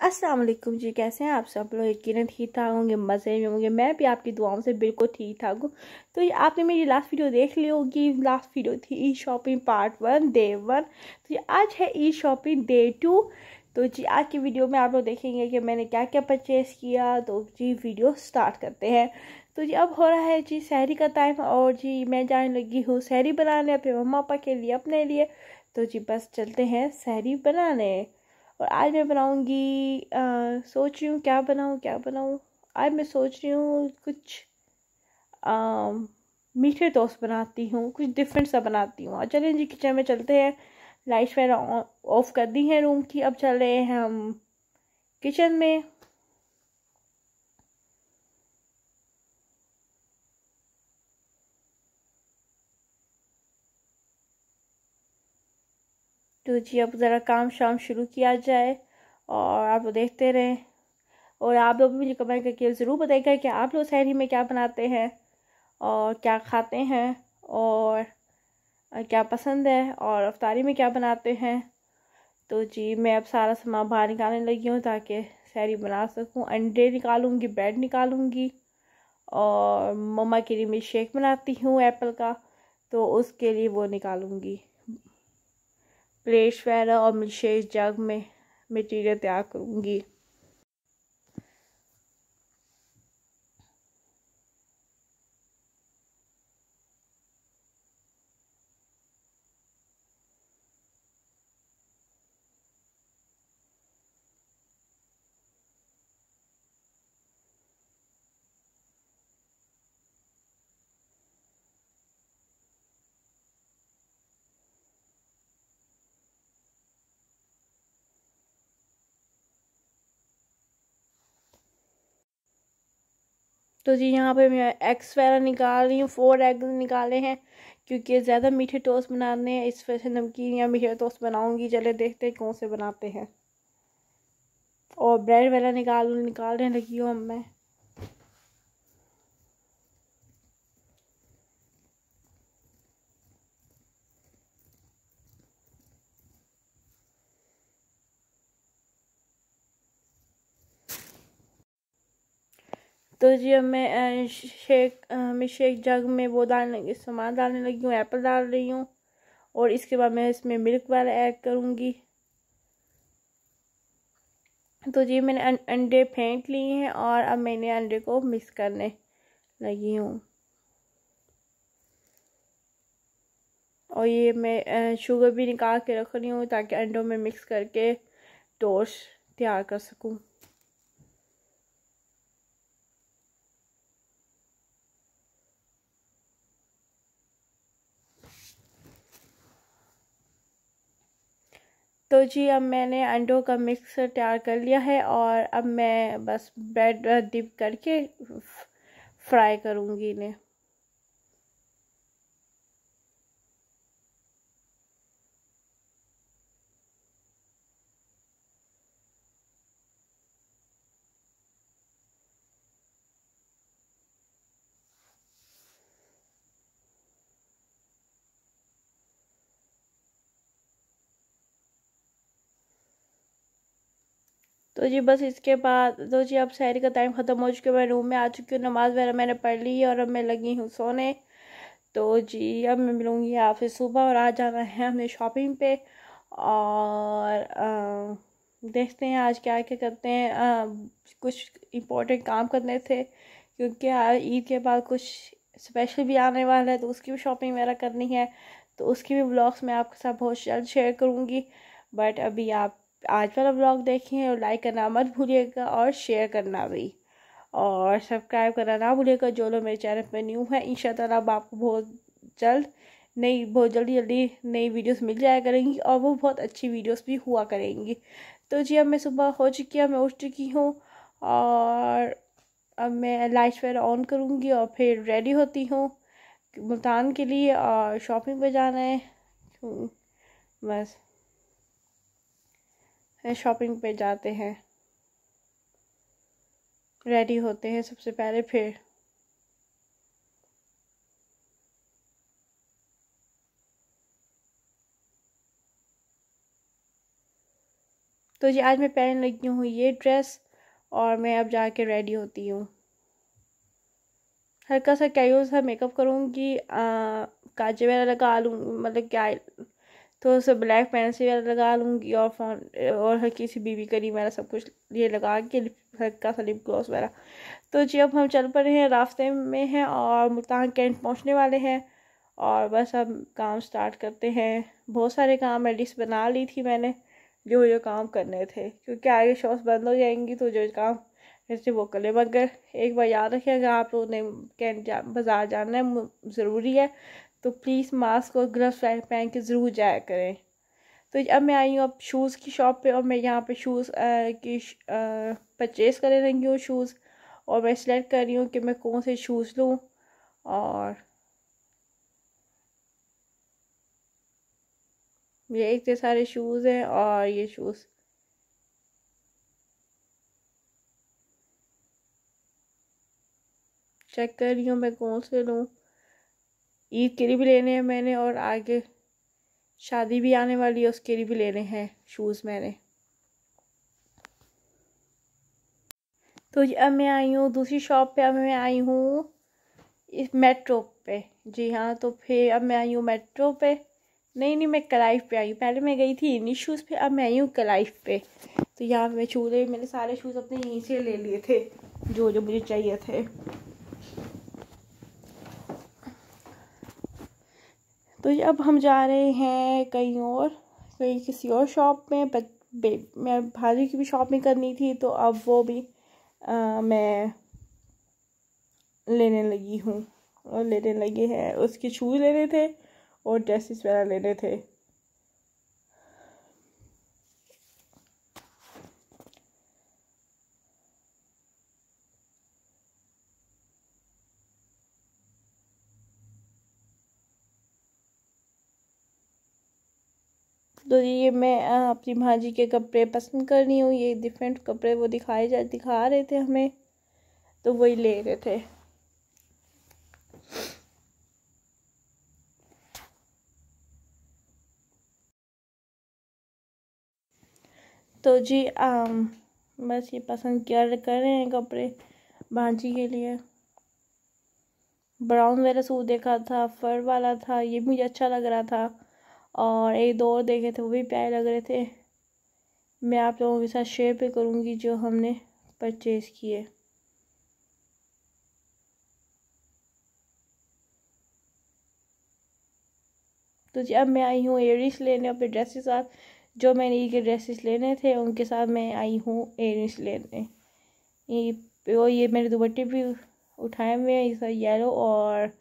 अस्सलाम वालेकुम जी। कैसे हैं आप सब लोग? यकीनन ठीक ठाक होंगे, मज़े में होंगे। मैं भी आपकी दुआओं से बिल्कुल ठीक ठाक हूँ। तो ये आपने मेरी लास्ट वीडियो देख ली होगी। लास्ट वीडियो थी ई शॉपिंग पार्ट 1 डे 1। तो ये आज है ई शॉपिंग डे 2। तो जी आज की वीडियो में आप लोग देखेंगे कि मैंने क्या क्या परचेज़ किया। तो जी वीडियो स्टार्ट करते हैं। तो जी अब हो रहा है जी सहरी का टाइम, और जी मैं जाने लगी हूँ सहरी बनाने अपने मम्मा पापा के लिए, अपने लिए। तो जी बस चलते हैं सहरी बनाने। और आज मैं बनाऊंगी, सोच रही हूँ क्या बनाऊँ। आज मैं सोच रही हूँ कुछ मीठे टोस्ट बनाती हूँ, कुछ डिफरेंट सा बनाती हूँ। और चलें जी किचन में चलते हैं। लाइट्स वगैरह ऑफ कर दी हैं रूम की। अब चल रहे हैं हम किचन में। तो जी अब ज़रा काम शाम शुरू किया जाए और आप लोग देखते रहें। और आप लोग भी मुझे कमेंट करके ज़रूर बताइएगा कि आप लोग सहरी में क्या बनाते हैं और क्या खाते हैं और क्या पसंद है, और अफ्तारी में क्या बनाते हैं। तो जी मैं अब सारा सामान बाहर निकालने लगी हूँ ताकि सहरी बना सकूँ। अंडे निकालूंगी, ब्रेड निकालूंगी, और मम्मा के लिए मैं शेक बनाती हूँ एप्पल का, तो उसके लिए वो निकालूंगी। प्लेट्स वगैरह और मिल्क शेक जग में मटीरियल तैयार करूँगी। तो जी यहाँ पे मैं एग्स वगैरह निकाल रही हूँ। 4 एग निकाले हैं क्योंकि ज़्यादा मीठे टोस्ट बनाने हैं, इस वजह से नमकीन या मीठे टोस्ट बनाऊंगी। चले देखते हैं कौन से बनाते हैं। और ब्रेड वगैरह निकालने लगी हूँ मैं। तो जी अब मैं शेक जग में वो सामान डालने लगी हूँ, एप्पल डाल रही हूँ। और इसके बाद मैं इसमें मिल्क वाला ऐड करूँगी। तो जी मैंने अंडे फेंट लिए हैं और अब मैंने अंडे को मिक्स करने लगी हूँ। और ये मैं शुगर भी निकाल के रख रही हूँ ताकि अंडों में मिक्स करके टोस्ट तैयार कर सकूँ। तो जी अब मैंने अंडों का मिक्स तैयार कर लिया है, और अब मैं बस ब्रेड डिप करके फ्राई करूँगी इन्हें। तो जी बस इसके बाद तो जी अब सहरी का टाइम ख़त्म हो चुका है। मैं रूम में आ चुकी हूँ, नमाज़ वगैरह मैंने पढ़ ली है और अब मैं लगी हूँ सोने। तो जी अब मैं मिलूँगी आपसे सुबह, और आज जाना है हमें शॉपिंग पे। और देखते हैं आज क्या क्या करते हैं। कुछ इम्पोर्टेंट काम करने थे क्योंकि आज ईद के बाद कुछ स्पेशल भी आने वाला है, तो उसकी भी शॉपिंग वगैरह करनी है। तो उसकी भी व्लॉग्स मैं आपके साथ बहुत जल्द शेयर करूँगी। बट अभी आप आज वाला व्लॉग देखें और लाइक करना मत भूलिएगा, और शेयर करना भी, और सब्सक्राइब करना ना भूलिएगा जो लोग मेरे चैनल पर न्यू है। इंशाल्लाह अब आपको जल्द बहुत जल्दी नई वीडियोस मिल जाया करेंगी, और वो बहुत अच्छी वीडियोस भी हुआ करेंगी। तो जी अब मैं सुबह हो चुकी है, मैं उठ चुकी हूँ, और अब मैं लाइट्स वगैरह ऑन करूँगी और फिर रेडी होती हूँ मुल्तान के लिए, और शॉपिंग पे जाना है। बस शॉपिंग पे जाते हैं, रेडी होते हैं सबसे पहले। फिर तो जी आज मैं पहन लगी हूँ ये ड्रेस और मैं अब जाके रेडी होती हूँ। हल्का सा कैजुअल सा मेकअप करूँगी, काजल वगैरह लगा लूँ, मतलब क्या थोड़ा सा ब्लैक पेंसिल वगैरह लगा लूँगी और फोन और हल्की सी बीबी क्रीम वगैरह सब कुछ ये लगा के हल्का सा लिप ग्लॉस वगैरह। तो जी अब हम चल पड़े हैं, रास्ते में हैं और मुल्तान कैंट पहुँचने वाले हैं और बस अब काम स्टार्ट करते हैं। बहुत सारे काम मैं लिस्ट बना ली थी मैंने, जो जो काम करने थे, क्योंकि आगे शॉप्स बंद हो जाएंगी तो जो काम जैसे वो कर ले। मगर एक बार याद रखें, अगर आप लोगों ने बाज़ार जाना है ज़रूरी है तो प्लीज़ मास्क और ग्लव्स पहन के ज़रूर जाया करें। तो अब मैं आई हूँ अब शूज़ की शॉप पे और मैं यहाँ पे शूज़ की परचेज़ कर रही हूँ शूज़, और मैं सिलेक्ट कर रही हूँ कि मैं कौन से शूज़ लूँ। और ये इतने सारे शूज़ हैं और ये शूज़ चेक कर रही हूँ मैं कौन से लूँ। ईद के लिए भी लेने हैं मैंने और आगे शादी भी आने वाली है उसके लिए भी लेने हैं शूज़ मैंने। तो अब मैं आई हूँ दूसरी शॉप पे, अब मैं आई हूँ इस मेट्रो पे। जी हाँ, तो फिर अब मैं आई हूँ मेट्रो पे। नहीं मैं कलाइफ पे आई हूँ, पहले मैं गई थी इन्हीं शूज़ पे, अब मैं आई हूँ कलाइफ पे। तो यहाँ पे मैं शूज़ मैंने सारे शूज़ अपने यहीं से ले लिए थे जो जो मुझे चाहिए थे। तो अब हम जा रहे हैं कहीं किसी और शॉप में। मैं भाभी की भी शॉपिंग करनी थी तो अब वो भी मैं लेने लगी हूँ और लेने लगे हैं। उसके शूज़ लेने थे और ड्रेसेस वगैरह लेने थे। तो ये मैं अपनी भांजी के कपड़े पसंद कर रही हूँ, ये डिफरेंट कपड़े वो दिखा रहे थे हमें, तो वही ले रहे थे। तो जी बस ये पसंद कर रहे हैं कपड़े भांजी के लिए। ब्राउन वाला सूट देखा था, फर वाला था, ये मुझे अच्छा लग रहा था और एक दो और देखे थे वो भी प्यारे लग रहे थे। मैं आप लोगों के साथ शेयर पे करूँगी जो हमने परचेज़ किए। तो जी अब मैं आई हूँ एयरिंग्स लेने अपने ड्रेस के साथ। जो मैंने ये ड्रेसेस लेने थे उनके साथ मैं आई हूँ एयरिंग्स लेने। ये मेरे दुपट्टे भी उठाए हुए हैं, ये येलो और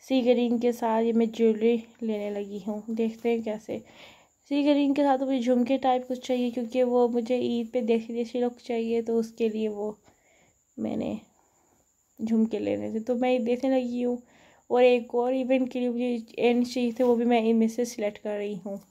सी ग्रीन के साथ ये मैं ज्वेलरी लेने लगी हूँ। देखते हैं कैसे। सी ग्रीन के साथ तो मुझे झुमके टाइप कुछ चाहिए, क्योंकि वो मुझे ईद पे देसी देसी लुक चाहिए, तो उसके लिए वो मैंने झुमके लेने थे तो मैं देखने लगी हूँ। और एक और इवेंट के लिए मुझे एंड चाहिए थे, वो भी मैं इनमें से सिलेक्ट कर रही हूँ।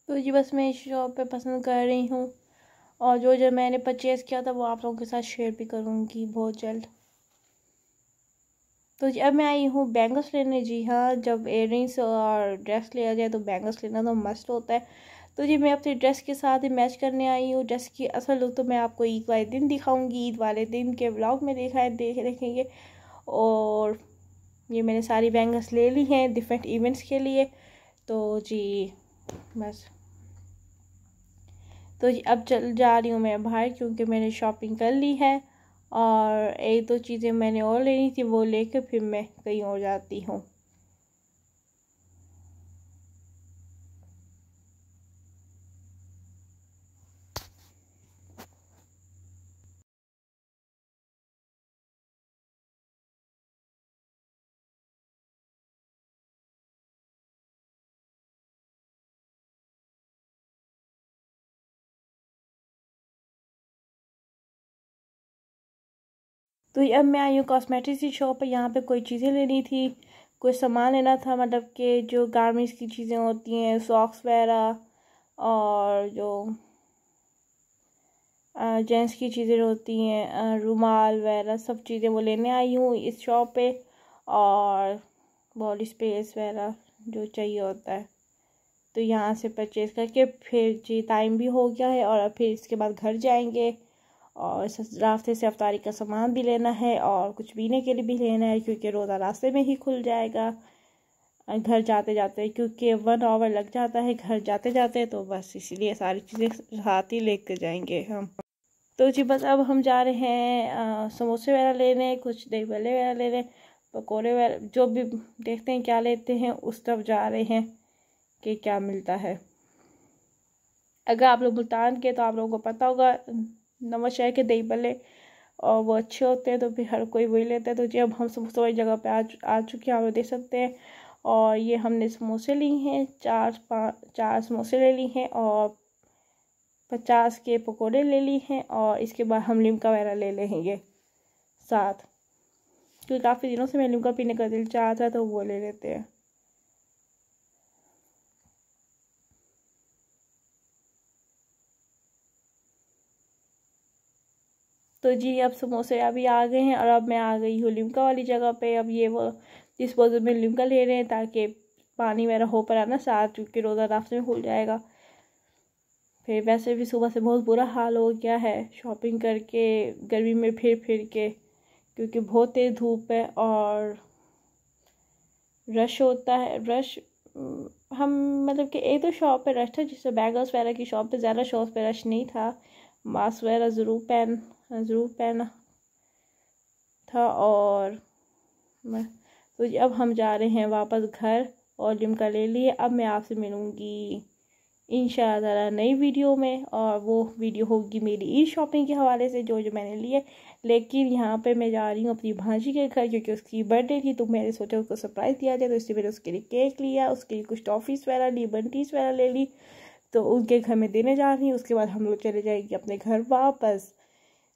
तो जी बस मैं इस शॉप पे पसंद कर रही हूँ और जो जो मैंने परचेज़ किया था वो आप लोगों के साथ शेयर भी करूँगी बहुत जल्द। तो जी अब मैं आई हूँ बैंगल्स लेने। जी हाँ, जब इयररिंग्स और ड्रेस लिया जाए तो बैंगल्स लेना तो मस्ट होता है। तो जी मैं अपनी ड्रेस के साथ ही मैच करने आई हूँ। ड्रेस की असल लुक तो मैं आपको ईद वाले दिन दिखाऊंगी, ईद वाले दिन के व्लॉग में देखेंगे। और ये मैंने सारी बैंगल्स ले ली हैं डिफरेंट इवेंट्स के लिए। तो जी बस, तो जी अब चल जा रही हूँ मैं बाहर, क्योंकि मैंने शॉपिंग कर ली है और एक दो चीज़ें मैंने और लेनी थी वो लेकर फिर मैं कहीं और जाती हूँ। तो अब मैं आई हूँ कॉस्मेटिक्स की शॉप पर। यहाँ पे कोई चीज़ें लेनी थी, कोई सामान लेना था, मतलब कि जो गारमेंट्स की चीज़ें होती हैं, सॉक्स वगैरह और जो जेंट्स की चीज़ें होती हैं, रुमाल वगैरह सब चीज़ें वो लेने आई हूँ इस शॉप पे। और बॉडी स्प्रेस वगैरह जो चाहिए होता है, तो यहाँ से परचेज़ करके फिर जी टाइम भी हो गया है और फिर इसके बाद घर जाएंगे। और रास्ते से अफ्तारी का सामान भी लेना है और कुछ पीने के लिए भी लेना है, क्योंकि रोज़ा रास्ते में ही खुल जाएगा घर जाते जाते, क्योंकि 1 आवर लग जाता है घर जाते जाते। तो बस इसीलिए सारी चीज़ें साथ ही लेकर जाएंगे हम। तो जी बस अब हम जा रहे हैं समोसे वगैरह लेने, कुछ दही भल्ले वगैरह लेने, पकौड़े वगैरह, जो भी देखते हैं क्या लेते हैं उस तरफ जा रहे हैं कि क्या मिलता है। अगर आप लोग मुल्तान के तो आप लोगों को पता होगा नमक शहर के दही भल्ले, और वो अच्छे होते हैं, तो फिर हर कोई वही लेता है। तो जी अब हम समोसे वाली जगह पे आ चुके हैं, आप लोग देख सकते हैं। और ये हमने समोसे ली हैं, 4 समोसे ले ली हैं और 50 के पकोड़े ले ली हैं। और इसके बाद हम लिमका वगैरह ले लेंगे साथ, क्योंकि काफ़ी दिनों से मैं लिमका पीने का दिल चाह था, तो वो ले लेते हैं। तो जी अब समोसे अभी आ गए हैं और अब मैं आ गई हूँ लिमका वाली जगह पे। अब ये वो जिस बोतल में लिमका ले रहे हैं, ताकि पानी मेरा हो पर आना साथ, क्योंकि रोज़ा रास्ते में खुल जाएगा। फिर वैसे भी सुबह से बहुत बुरा हाल हो गया है शॉपिंग करके, गर्मी में फिर के, क्योंकि बहुत तेज़ धूप है और रश होता है। रश हम मतलब कि एक दो शॉप पे रश था, जिससे बैगल्स वगैरह की शॉप पे, ज़्यादा शॉप पे रश नहीं था। मास्क वगैरह ज़रूर पहना था। और तो अब हम जा रहे हैं वापस घर और लिमका ले लिए। अब मैं आपसे मिलूँगी इंशाअल्लाह नई वीडियो में, और वो वीडियो होगी मेरी ईद शॉपिंग के हवाले से जो मैंने लिए। लेकिन यहाँ पे मैं जा रही हूँ अपनी भांजी के घर, क्योंकि उसकी बर्थडे थी, तो मैंने सोचा उसको सरप्राइज़ दिया जाए। तो इसलिए मैंने उसके लिए केक लिया, उसके लिए कुछ टॉफ़ीज़ वगैरह ली, बंटीज़ वगैरह ले ली, तो उनके घर में देने जा रही हूँ। उसके बाद हम लोग चले जाएंगे अपने घर वापस।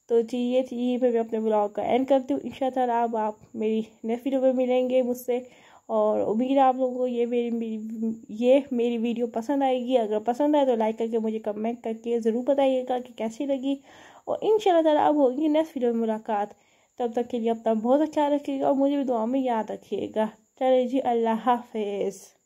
तो जी ये थी, यहीं पर मैं अपने ब्लॉग का एंड करती हूँ। इंशाअल्लाह अब आप मेरी नेक्स्ट वीडियो में मिलेंगे मुझसे, और उम्मीद है आप लोगों को ये मेरी वीडियो पसंद आएगी। अगर पसंद आए तो लाइक करके मुझे कमेंट करके ज़रूर बताइएगा कि कैसी लगी। और इंशाअल्लाह अब होगी नेक्स्ट वीडियो में मुलाकात। तब तक के लिए अपना बहुत अच्छा ख्याल रखिएगा और मुझे भी दुआ में याद रखिएगा। चलिए जी, अल्लाह हाफिज़।